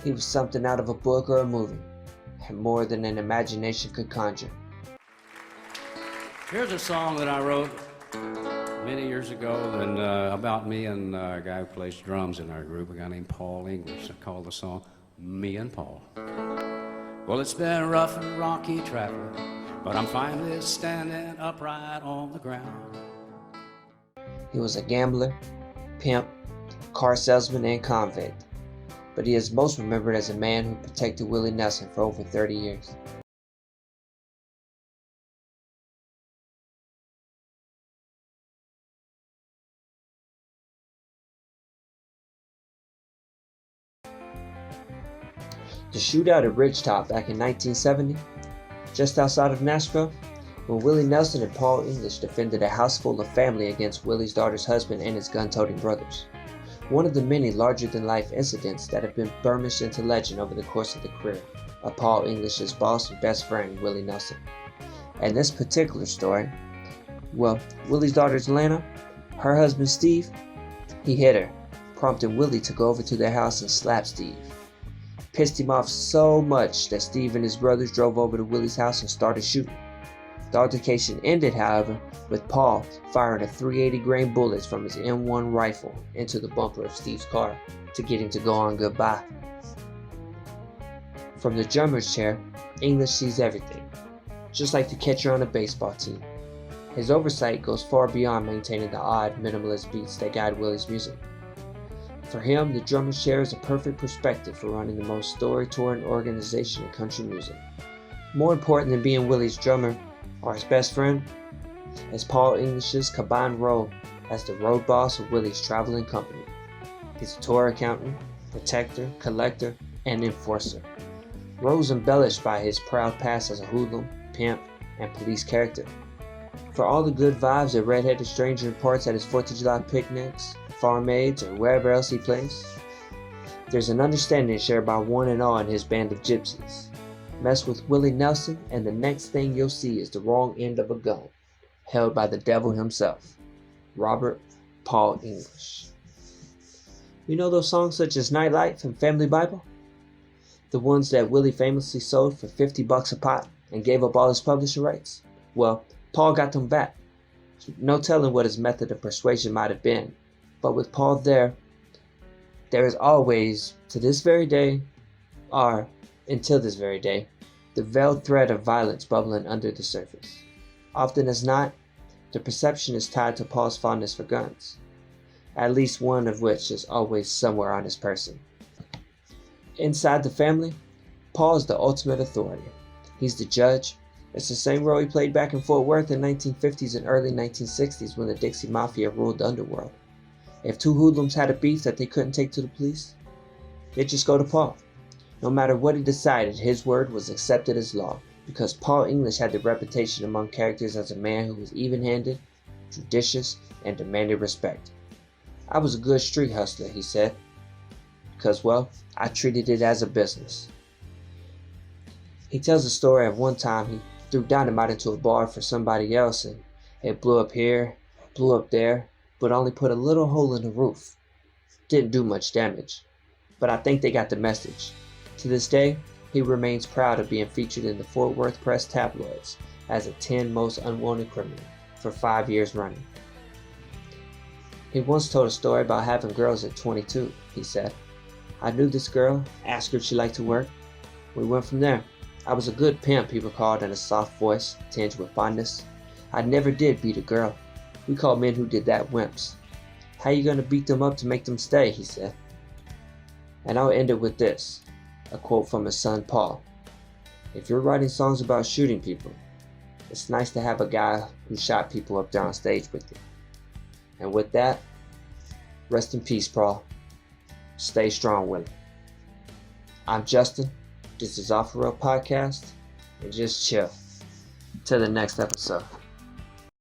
He was something out of a book or a movie, and more than an imagination could conjure. Here's a song that I wrote many years ago and about me and a guy who plays drums in our group, a guy named Paul English. I called the song Me and Paul. Well, it's been a rough and rocky travel, but I'm finally standing upright on the ground. He was a gambler, pimp, car salesman, and convict, but he is most remembered as a man who protected Willie Nelson for over 30 years. The shootout at Ridgetop back in 1970, just outside of Nashville, when Willie Nelson and Paul English defended a house full of family against Willie's daughter's husband and his gun-toting brothers. One of the many larger-than-life incidents that have been burnished into legend over the course of the career of Paul English's boss and best friend, Willie Nelson. And this particular story, well, Willie's daughter's Lana, her husband Steve, he hit her, prompting Willie to go over to their house and slap Steve. Pissed him off so much that Steve and his brothers drove over to Willie's house and started shooting. The altercation ended, however, with Paul firing a .380 grain bullets from his M1 rifle into the bumper of Steve's car to get him to go on goodbye. From the drummer's chair, English sees everything, just like the catcher on a baseball team. His oversight goes far beyond maintaining the odd, minimalist beats that guide Willie's music. For him, the drummer's chair is a perfect perspective for running the most story-touring organization in country music. More important than being Willie's drummer, or his best friend, is Paul English's combined role as the road boss of Willie's traveling company. He's a tour accountant, protector, collector, and enforcer. Roles embellished by his proud past as a hoodlum, pimp, and police character. For all the good vibes a red-headed stranger imparts at his 4th of July picnics, farm aids, or wherever else he plays, there's an understanding shared by one and all in his band of gypsies. Mess with Willie Nelson, and the next thing you'll see is the wrong end of a gun, held by the devil himself, Robert Paul English. You know those songs such as Nightlife and Family Bible? The ones that Willie famously sold for $50 a pop and gave up all his publishing rights? Well, Paul got them back. No telling what his method of persuasion might have been, but with Paul there is always, to this very day, or until this very day, the veiled thread of violence bubbling under the surface. Often as not, the perception is tied to Paul's fondness for guns, at least one of which is always somewhere on his person. Inside the family, Paul is the ultimate authority. He's the judge. It's the same role he played back in Fort Worth in the 1950s and early 1960s when the Dixie Mafia ruled the underworld. If two hoodlums had a beef that they couldn't take to the police, they'd just go to Paul. No matter what he decided, his word was accepted as law, because Paul English had the reputation among characters as a man who was even-handed, judicious, and demanded respect. I was a good street hustler, he said, because, well, I treated it as a business. He tells the story of one time he threw dynamite into a bar for somebody else, and it blew up here, blew up there, but only put a little hole in the roof. Didn't do much damage, but I think they got the message. To this day, he remains proud of being featured in the Fort Worth Press tabloids as a 10 most unwanted criminal for 5 years running. He once told a story about having girls at 22, he said. I knew this girl, asked her if she liked to work. We went from there. I was a good pimp, he recalled in a soft voice, tinged with fondness. I never did beat a girl. We called men who did that wimps. How you gonna beat them up to make them stay, he said. And I'll end it with this, a quote from his son Paul. If you're writing songs about shooting people, it's nice to have a guy who shot people up there on stage with you. And with that, rest in peace, Paul. Stay strong, Willie. I'm Justin. This is Off the Road Podcast, and just chill. Till the next episode.